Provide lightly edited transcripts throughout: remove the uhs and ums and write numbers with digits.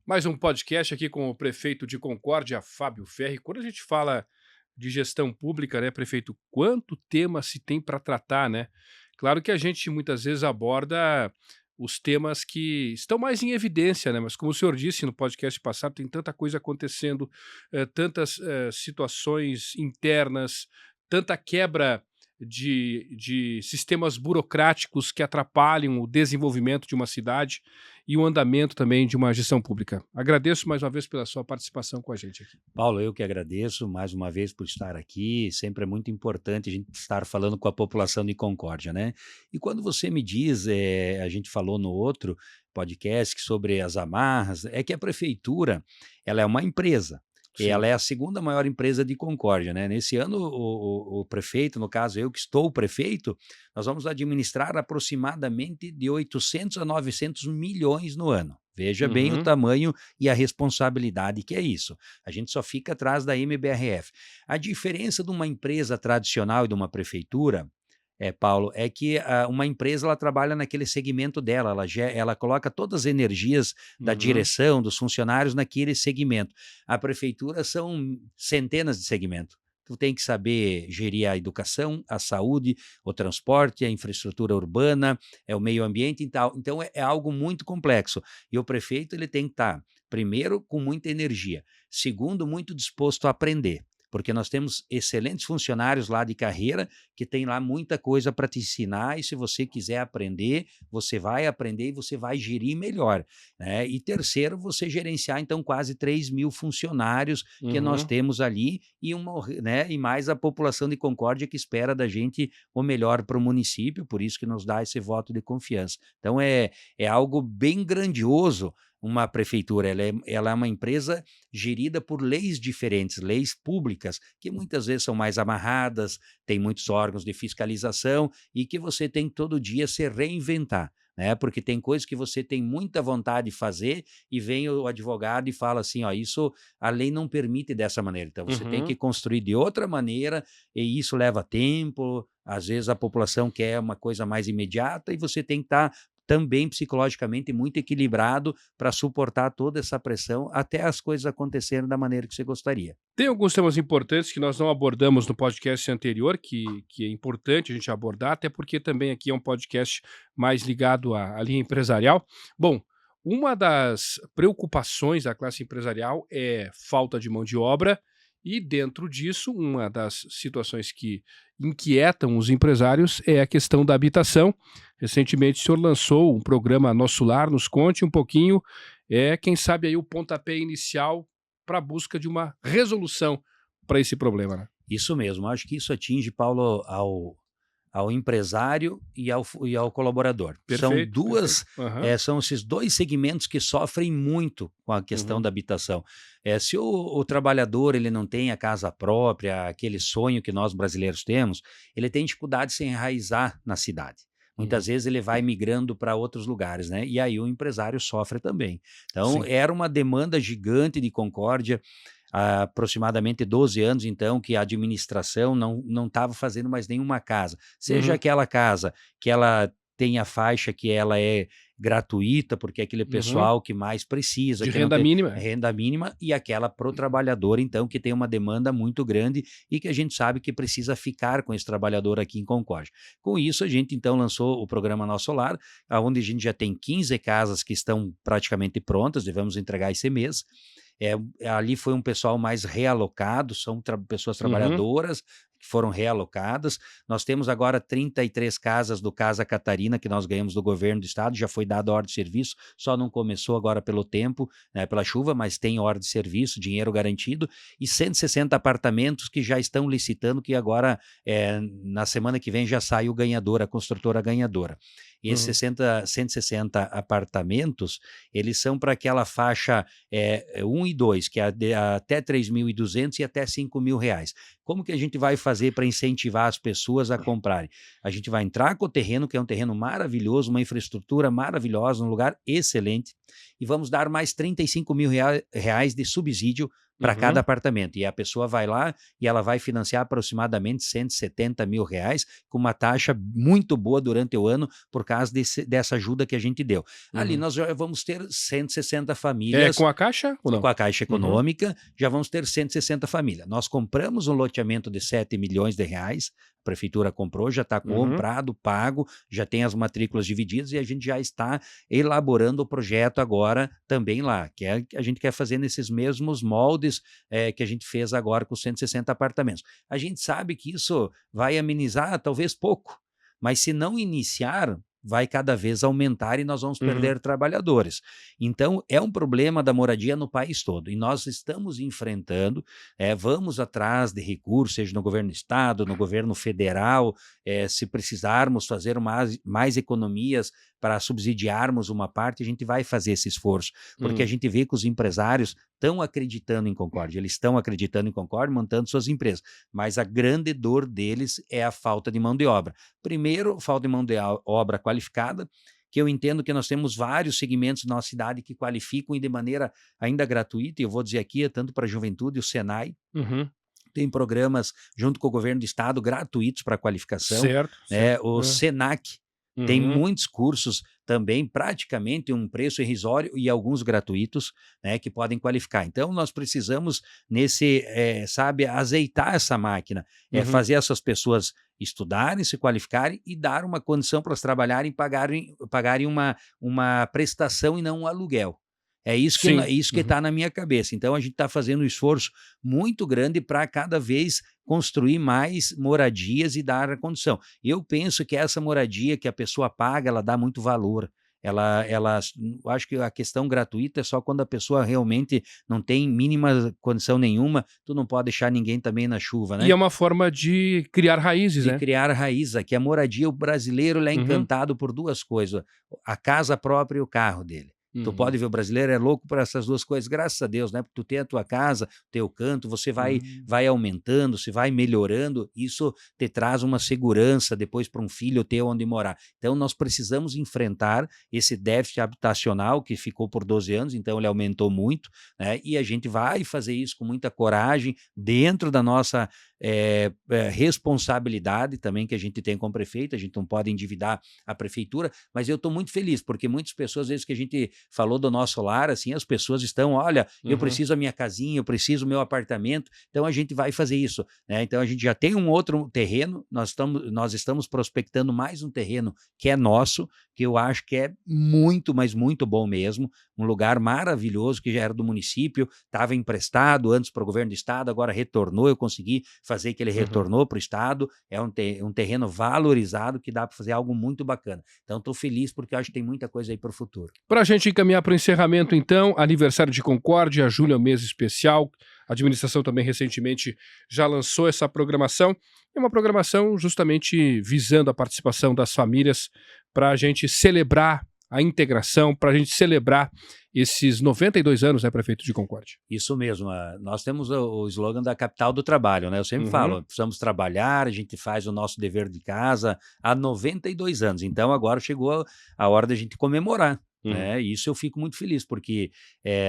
Mais um podcast aqui com o prefeito de Concórdia, Fábio Ferri. Quando a gente fala de gestão pública, né, prefeito, quanto tema se tem para tratar, né? Claro que a gente muitas vezes aborda os temas que estão mais em evidência, né? Mas como o senhor disse no podcast passado, tem tanta coisa acontecendo, tantas situações internas, tanta quebra de sistemas burocráticos que atrapalham o desenvolvimento de uma cidade e o andamento também de uma gestão pública. Agradeço mais uma vez pela sua participação com a gente aqui. Paulo, eu que agradeço mais uma vez por estar aqui. Sempre é muito importante a gente estar falando com a população de Concórdia, né? E quando você me diz, a gente falou no outro podcast sobre as amarras, é que a prefeitura, ela é uma empresa. E Sim. ela é a segunda maior empresa de Concórdia, né? Nesse ano, o prefeito, no caso eu que estou o prefeito, nós vamos administrar aproximadamente de 800 a 900 milhões no ano. Veja bem o Uhum. tamanho e a responsabilidade que é isso. A gente só fica atrás da MBRF. A diferença de uma empresa tradicional e de uma prefeitura, Paulo, é que uma empresa ela trabalha naquele segmento dela, ela coloca todas as energias da Uhum. direção, dos funcionários naquele segmento. A prefeitura são centenas de segmentos. Tu tem que saber gerir a educação, a saúde, o transporte, a infraestrutura urbana, o meio ambiente e tal. Então é algo muito complexo. E o prefeito ele tem que estar, primeiro, com muita energia, segundo, muito disposto a aprender. Porque nós temos excelentes funcionários lá de carreira que tem lá muita coisa para te ensinar, e se você quiser aprender, você vai aprender e você vai gerir melhor, né? E terceiro, você gerenciar então quase 3.000 funcionários que nós Uhum. temos ali né, e mais a população de Concórdia que espera da gente o melhor para o município, por isso que nos dá esse voto de confiança. Então é algo bem grandioso uma prefeitura, ela é uma empresa gerida por leis diferentes, leis públicas, que muitas vezes são mais amarradas, tem muitos órgãos de fiscalização e que você tem que todo dia se reinventar, né? Porque tem coisas que você tem muita vontade de fazer e vem o advogado e fala assim, ó, isso a lei não permite dessa maneira, então você tem que Uhum. construir de outra maneira e isso leva tempo, às vezes a população quer uma coisa mais imediata e você tem que estar também psicologicamente muito equilibrado para suportar toda essa pressão até as coisas acontecerem da maneira que você gostaria. Tem alguns temas importantes que nós não abordamos no podcast anterior, que é importante a gente abordar, até porque também aqui é um podcast mais ligado à linha empresarial. Bom, uma das preocupações da classe empresarial é falta de mão de obra, e dentro disso, uma das situações que inquietam os empresários é a questão da habitação. Recentemente, o senhor lançou um programa Nosso Lar. Nos conte um pouquinho, quem sabe aí o pontapé inicial para a busca de uma resolução para esse problema, né. Isso mesmo, acho que isso atinge, Paulo, ao empresário e ao colaborador. São Perfeito, perfeito. duas, Aham. são esses dois segmentos que sofrem muito com a questão Uhum. da habitação. Se o trabalhador ele não tem a casa própria, aquele sonho que nós brasileiros temos, ele tem dificuldade de se enraizar na cidade. Muitas Uhum. vezes ele vai migrando para outros lugares, né? E aí o empresário sofre também. Então, Sim. era uma demanda gigante de Concórdia, há aproximadamente 12 anos, então, que a administração não estava fazendo mais nenhuma casa. Seja Uhum. aquela casa que ela tem a faixa que ela é gratuita, porque é aquele Uhum. pessoal que mais precisa, De que não renda tem mínima. renda mínima, e aquela para o trabalhador, então, que tem uma demanda muito grande e que a gente sabe que precisa ficar com esse trabalhador aqui em Concórdia. Com isso, a gente, então, lançou o programa Nosso Lar, onde a gente já tem 15 casas que estão praticamente prontas, devemos entregar esse mês. Ali foi um pessoal mais realocado, são pessoas Uhum. trabalhadoras que foram realocadas. Nós temos agora 33 casas do Casa Catarina que nós ganhamos do governo do estado, já foi dada a ordem de serviço, só não começou agora pelo tempo, né, pela chuva, mas tem ordem de serviço, dinheiro garantido, e 160 apartamentos que já estão licitando, que agora, na semana que vem já sai o ganhador, a construtora ganhadora. E esses Uhum. 160 apartamentos, eles são para aquela faixa 1 e 2, que é até 3.200 e até R$ 5.000. Como que a gente vai fazer para incentivar as pessoas a comprarem? A gente vai entrar com o terreno, que é um terreno maravilhoso, uma infraestrutura maravilhosa, um lugar excelente, e vamos dar mais R$ 35.000 de subsídio para cada Uhum. apartamento. E a pessoa vai lá e ela vai financiar aproximadamente R$ 170 mil, com uma taxa muito boa durante o ano, por causa dessa ajuda que a gente deu. Ali Uhum. nós já vamos ter 160 É famílias com a Caixa ou não? com a Caixa Uhum. Econômica, já vamos ter 160 famílias. Nós compramos um loteamento de R$ 7 milhões, a prefeitura comprou, já está Uhum. comprado, pago, já tem as matrículas divididas e a gente já está elaborando o projeto agora também lá, que é que a gente quer fazer nesses mesmos moldes que a gente fez agora com os 160 apartamentos. A gente sabe que isso vai amenizar talvez pouco, mas se não iniciar, vai cada vez aumentar e nós vamos Uhum. perder trabalhadores. Então, é um problema da moradia no país todo. E nós estamos enfrentando, vamos atrás de recursos, seja no governo do estado, no governo federal, se precisarmos fazer mais economias para subsidiarmos uma parte, a gente vai fazer esse esforço, porque a Hum. gente vê que os empresários estão acreditando em Concórdia, eles estão acreditando em Concórdia, montando suas empresas, mas a grande dor deles é a falta de mão de obra. Primeiro, falta de mão de obra qualificada, que eu entendo que nós temos vários segmentos na nossa cidade que qualificam e de maneira ainda gratuita, e eu vou dizer aqui, tanto para a juventude, o Senai Uhum. tem programas junto com o governo do estado gratuitos para qualificação, Certo, né? certo. O Hã. Senac tem Uhum. muitos cursos também, praticamente um preço irrisório e alguns gratuitos, né, que podem qualificar. Então, nós precisamos sabe, azeitar essa máquina, Uhum. fazer essas pessoas estudarem, se qualificarem e dar uma condição para elas trabalharem e pagarem uma prestação e não um aluguel. Sim. É isso que Uhum. está na minha cabeça. Então, a gente está fazendo um esforço muito grande para cada vez construir mais moradias e dar a condição. Eu penso que essa moradia que a pessoa paga, ela dá muito valor. Eu acho que a questão gratuita é só quando a pessoa realmente não tem mínima condição nenhuma, tu não pode deixar ninguém também na chuva, E né? é uma forma de criar raízes, De né? criar raiz, que a moradia, o brasileiro ele é Uhum. encantado por duas coisas, a casa própria e o carro dele. Tu Uhum. pode ver, o brasileiro é louco por essas duas coisas, graças a Deus, né? Porque tu tem a tua casa, teu canto, você Hum. vai aumentando, se vai melhorando, isso te traz uma segurança depois para um filho ter onde morar. Então, nós precisamos enfrentar esse déficit habitacional que ficou por 12 anos, então ele aumentou muito, né? E a gente vai fazer isso com muita coragem, dentro da nossa responsabilidade também que a gente tem como prefeito, a gente não pode endividar a prefeitura, mas eu estou muito feliz, porque muitas pessoas, às vezes que a gente falou do nosso lar, assim, as pessoas estão, olha, eu Uhum. preciso a minha casinha, eu preciso o meu apartamento, então a gente vai fazer isso, né? Então a gente já tem um outro terreno, nós estamos prospectando mais um terreno que é nosso, que eu acho que é muito, mas muito bom mesmo, um lugar maravilhoso que já era do município, estava emprestado antes para o governo do estado, agora retornou, eu consegui fazer que ele Uhum. retornou para o estado, é um terreno valorizado que dá para fazer algo muito bacana. Então estou feliz porque eu acho que tem muita coisa aí para o futuro. Para a gente encaminhar para o encerramento, então, aniversário de Concórdia, julho é um mês especial. A administração também recentemente já lançou essa programação. É uma programação justamente visando a participação das famílias para a gente celebrar a integração, para a gente celebrar esses 92 anos, né, prefeito de Concórdia. Isso mesmo, nós temos o slogan da capital do trabalho, né? Eu sempre Uhum. falo, precisamos trabalhar, a gente faz o nosso dever de casa há 92 anos, então agora chegou a hora da gente comemorar, Uhum. né? E isso eu fico muito feliz, porque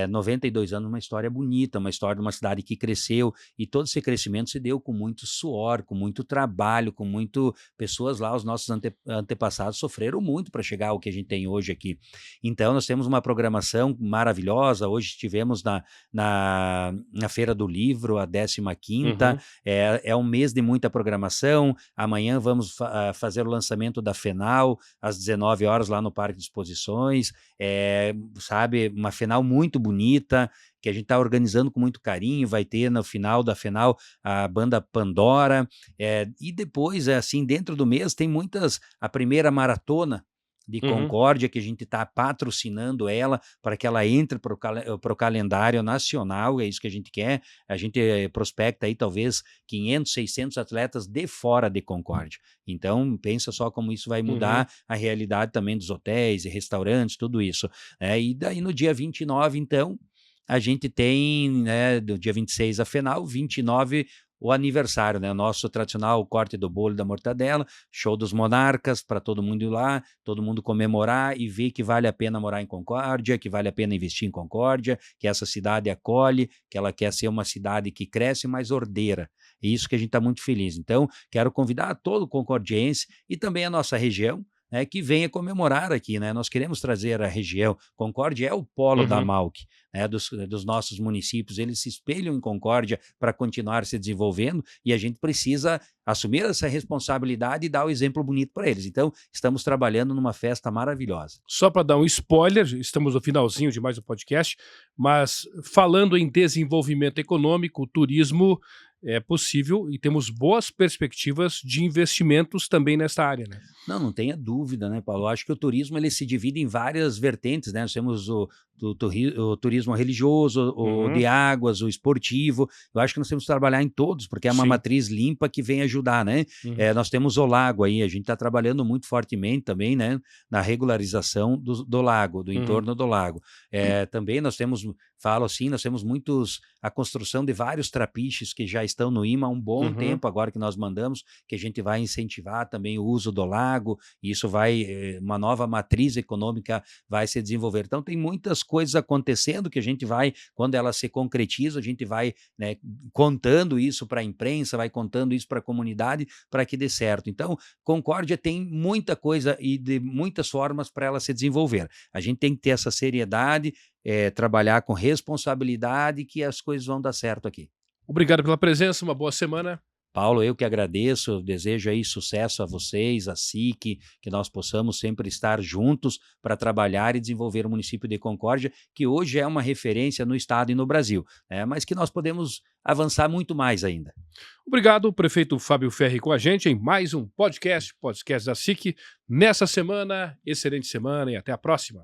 92 anos é uma história bonita, uma história de uma cidade que cresceu, e todo esse crescimento se deu com muito suor, com muito trabalho, com muito pessoas lá, os nossos antepassados sofreram muito para chegar ao que a gente tem hoje aqui. Então, nós temos uma programação maravilhosa. Hoje estivemos na Feira do Livro, a 15ª. Uhum. É um mês de muita programação. Amanhã vamos fazer o lançamento da FENAL, às 19 horas, lá no Parque de Exposições. Sabe, uma FENAL muito bonita, que a gente está organizando com muito carinho. Vai ter no final da FENAL a banda Pandora. E depois, assim, dentro do mês, tem a primeira maratona de Uhum. Concórdia, que a gente está patrocinando ela para que ela entre para o calendário nacional, é isso que a gente quer. A gente prospecta aí talvez 500, 600 atletas de fora de Concórdia. Então, pensa só como isso vai Uhum. mudar a realidade também dos hotéis e restaurantes, tudo isso. E daí no dia 29, então, a gente tem, né, do dia 26 a FENAL, 29 o aniversário, né? O nosso tradicional corte do bolo e da mortadela, show dos monarcas, para todo mundo ir lá, todo mundo comemorar e ver que vale a pena morar em Concórdia, que vale a pena investir em Concórdia, que essa cidade acolhe, que ela quer ser uma cidade que cresce, mas ordeira. É isso que a gente está muito feliz. Então, quero convidar todo o concordiense e também a nossa região, né, que venha comemorar aqui, né? Nós queremos trazer a região. Concórdia é o polo da Uhum. Malc, né, dos nossos municípios. Eles se espelham em Concórdia para continuar se desenvolvendo e a gente precisa assumir essa responsabilidade e dar o exemplo bonito para eles. Então, estamos trabalhando numa festa maravilhosa. Só para dar um spoiler, estamos no finalzinho de mais um podcast, mas falando em desenvolvimento econômico, o turismo é possível e temos boas perspectivas de investimentos também nesta área, né? Não tenha dúvida, né, Paulo? Eu acho que o turismo ele se divide em várias vertentes, né? Nós temos o turismo religioso, o Uhum, de águas, o esportivo. Eu acho que nós temos que trabalhar em todos, porque é uma sim. matriz limpa que vem ajudar, né? Uhum, Nós temos o lago aí, a gente está trabalhando muito fortemente também, né? Na regularização do lago, do uhum, entorno do lago. Também nós temos, falo assim, nós temos a construção de vários trapiches que já estão no IMA há um bom uhum. tempo, agora que nós mandamos, que a gente vai incentivar também o uso do lago, e isso vai, uma nova matriz econômica vai se desenvolver. Então, tem muitas coisas acontecendo que a gente vai, quando ela se concretiza, a gente vai, né, contando isso para a imprensa, vai contando isso para a comunidade, para que dê certo. Então, Concórdia tem muita coisa e de muitas formas para ela se desenvolver. A gente tem que ter essa seriedade, trabalhar com responsabilidade, que as coisas vão dar certo aqui. Obrigado pela presença, uma boa semana. Paulo, eu que agradeço, desejo aí sucesso a vocês, a SIC, que nós possamos sempre estar juntos para trabalhar e desenvolver o município de Concórdia, que hoje é uma referência no estado e no Brasil, né? Mas que nós podemos avançar muito mais ainda. Obrigado, prefeito Fábio Ferri, com a gente em mais um podcast da SIC. Nessa semana, excelente semana e até a próxima.